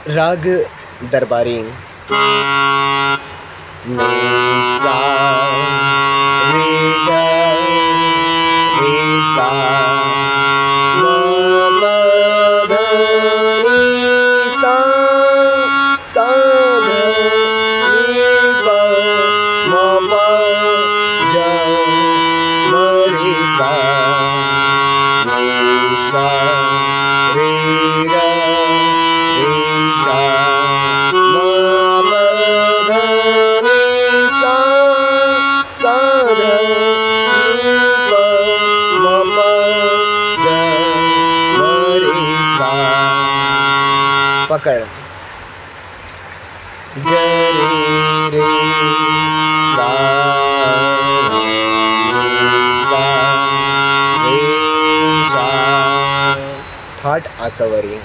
राग दरबारी नी सा रे गा रे सा म प ध नी सा सा ध नी प म प ध म रे सा नी सा रे गा रे सा म प ध नी सा सा ध नी प म प ध म रे सा पकड़ ग रे रे सा रे सा रे सा थाट आसावरी